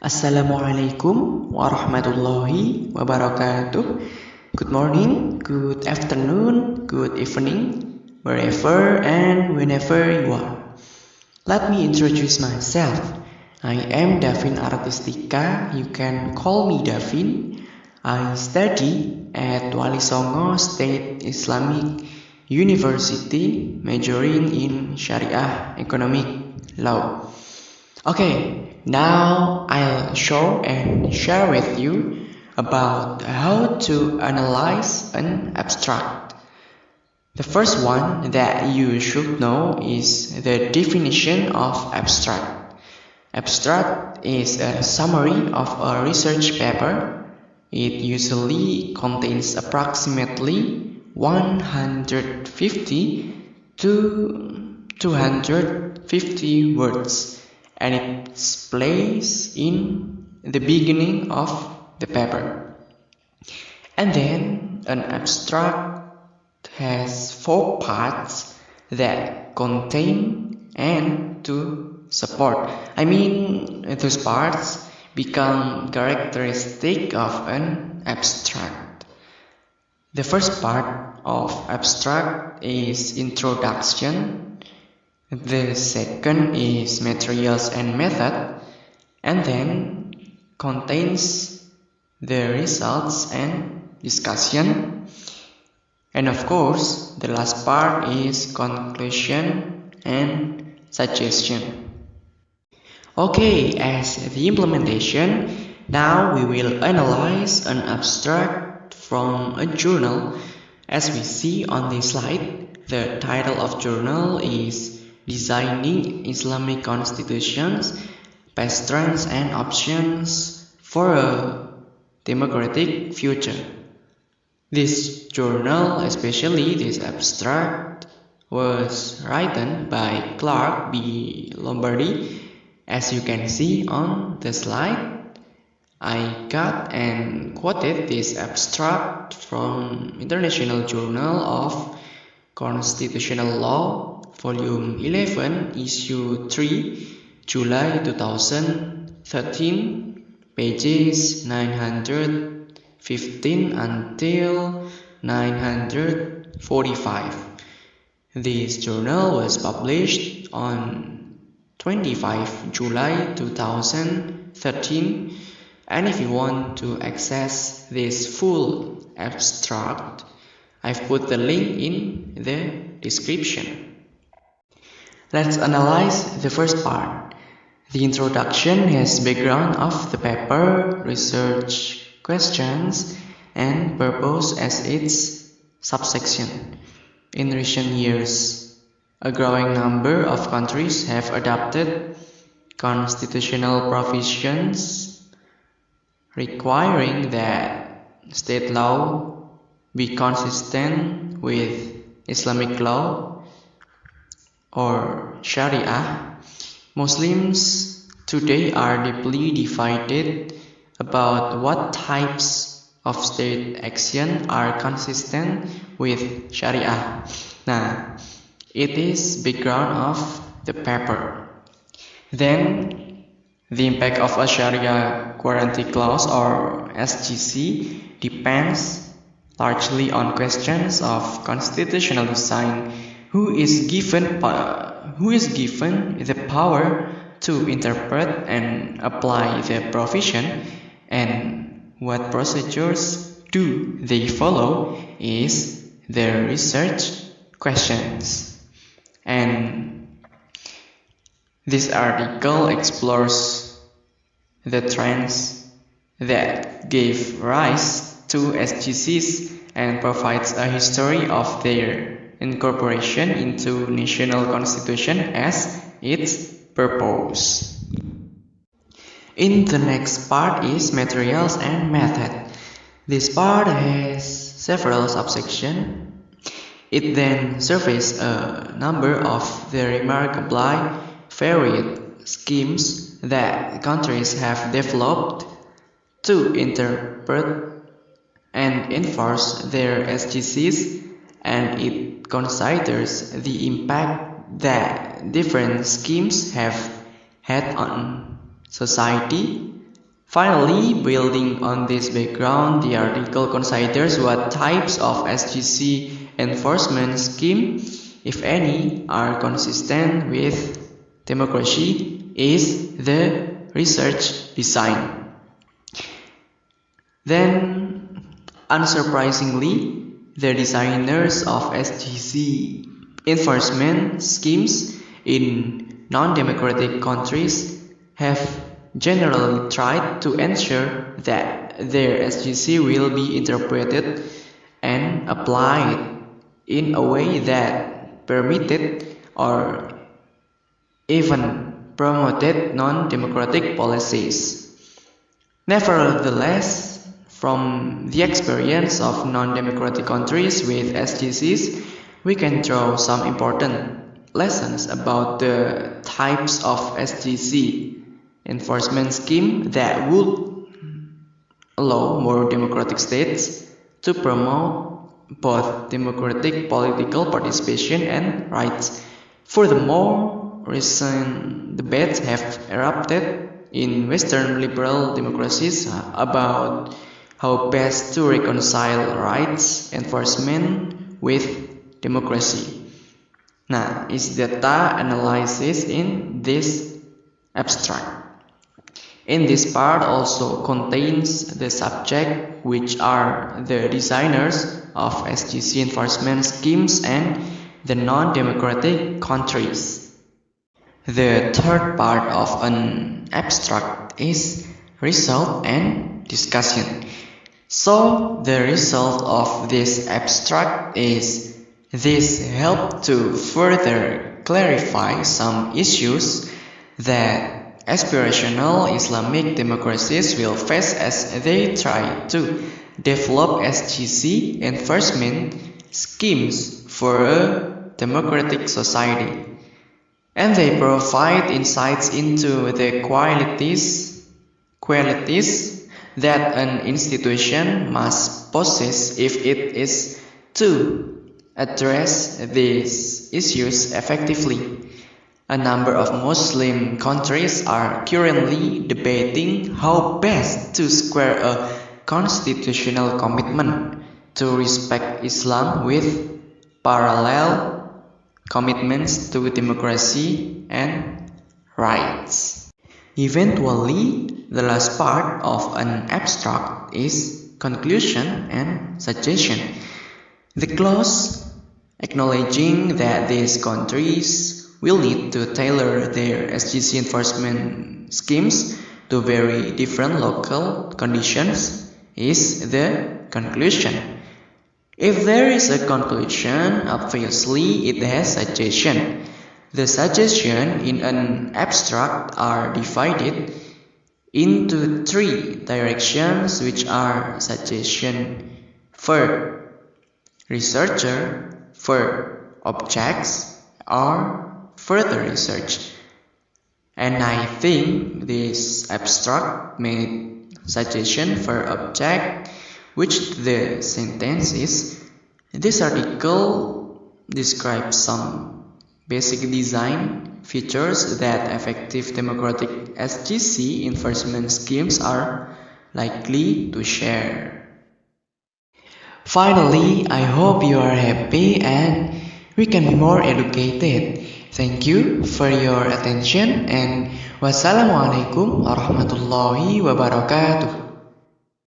Assalamualaikum warahmatullahi wabarakatuh. Good morning, good afternoon, good evening, wherever and whenever you are. Let me introduce myself. I am Davin Artistica. You can call me Davin. I study at Wali Songo State Islamic University, majoring in Sharia Economic Law. Okay, now I'll show and share with you about how to analyze an abstract. The first one that you should know is the definition of abstract. Abstract is a summary of a research paper. It usually contains approximately 150 to 250 words, and it's placed in the beginning of the paper. And then an abstract has 4 parts that contain and to support. Those parts become characteristic of an abstract. The first part of abstract is introduction. The second is materials and method, and then contains the results and discussion. And of course, the last part is conclusion and suggestion. Okay, as the implementation, now we will analyze an abstract from a journal. As we see on this slide, the title of journal is Designing Islamic Constitutions, Patrons and Options for a Democratic Future. This journal, especially this abstract, was written by Clark B. Lombardi. As you can see on the slide, I got and quoted this abstract from International Journal of Constitutional Law, Volume 11, Issue 3, July 2013, pages 915 until 945. This journal was published on 25 July 2013, and if you want to access this full abstract, I've put the link in the description. Let's analyze the first part. The introduction has background of the paper, research questions, and purpose as its subsection. In recent years, a growing number of countries have adopted constitutional provisions requiring that state law be consistent with Islamic law or Sharia. Muslims today are deeply divided about what types of state action are consistent with Sharia. Now, it is background of the paper. Then, the impact of a Sharia guarantee clause or SGC depends largely on questions of constitutional design. Who is given the power to interpret and apply the provision, and what procedures do they follow is the research questions. And this article explores the trends that gave rise to SGCs and provides a history of their incorporation into national constitution as its purpose. In the next part is materials and method. This part has several subsections. It then surveys a number of the remarkably varied schemes that countries have developed to interpret and enforce their SGCs, and it considers the impact that different schemes have had on society, Finally, building on this background, the article considers what types of SGC enforcement scheme, if any, are consistent with democracy is the research design. Then, unsurprisingly, the designers of SGC enforcement schemes in non-democratic countries have generally tried to ensure that their SGC will be interpreted and applied in a way that permitted or even promoted non-democratic policies. Nevertheless, from the experience of non-democratic countries with SGCs, we can draw some important lessons about the types of SGC enforcement scheme that would allow more democratic states to promote both democratic political participation and rights. Furthermore, recent debates have erupted in Western liberal democracies about how best to reconcile rights enforcement with democracy. Now, is data analysis in this abstract? In this part also contains the subject, which are the designers of SGC enforcement schemes and the non-democratic countries. The third part of an abstract is result and discussion. So the result of this abstract is this help to further clarify some issues that aspirational Islamic democracies will face as they try to develop SGC enforcement schemes for a democratic society. And they provide insights into the qualities that an institution must possess if it is to address these issues effectively. A number of Muslim countries are currently debating how best to square a constitutional commitment to respect Islam with parallel commitments to democracy and rights. Eventually, the last part of an abstract is conclusion and suggestion. The clause acknowledging that these countries will need to tailor their SGC enforcement schemes to very different local conditions is the conclusion. If there is a conclusion, obviously it has suggestion. The suggestions in an abstract are divided into three directions, which are suggestion for researcher, for objects, or further research. And I think this abstract made suggestion for object, which the sentence is, this article describes some basic design features that effective democratic SGC enforcement schemes are likely to share. Finally, I hope you are happy and we can be more educated. Thank you for your attention and wassalamualaikum warahmatullahi wabarakatuh.